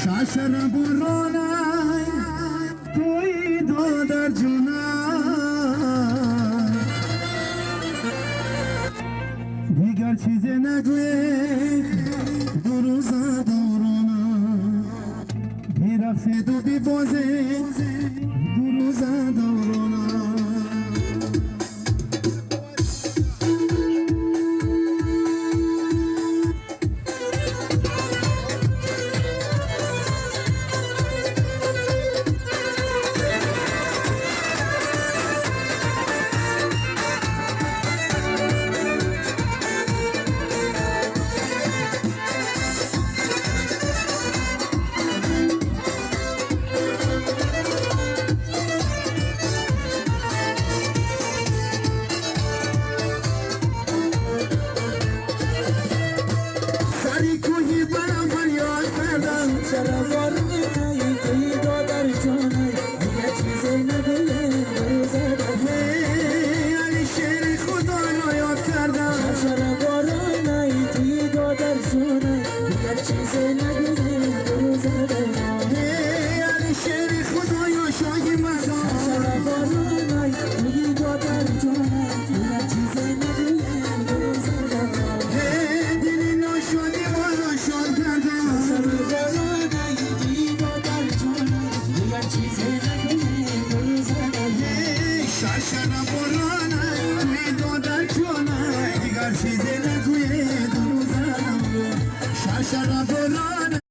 شاشر برانای توی دو در جونای دیگر چیزی نگوی دو روزا دورانا بیرقصید و بیبازید دو روزا دورانا چیزی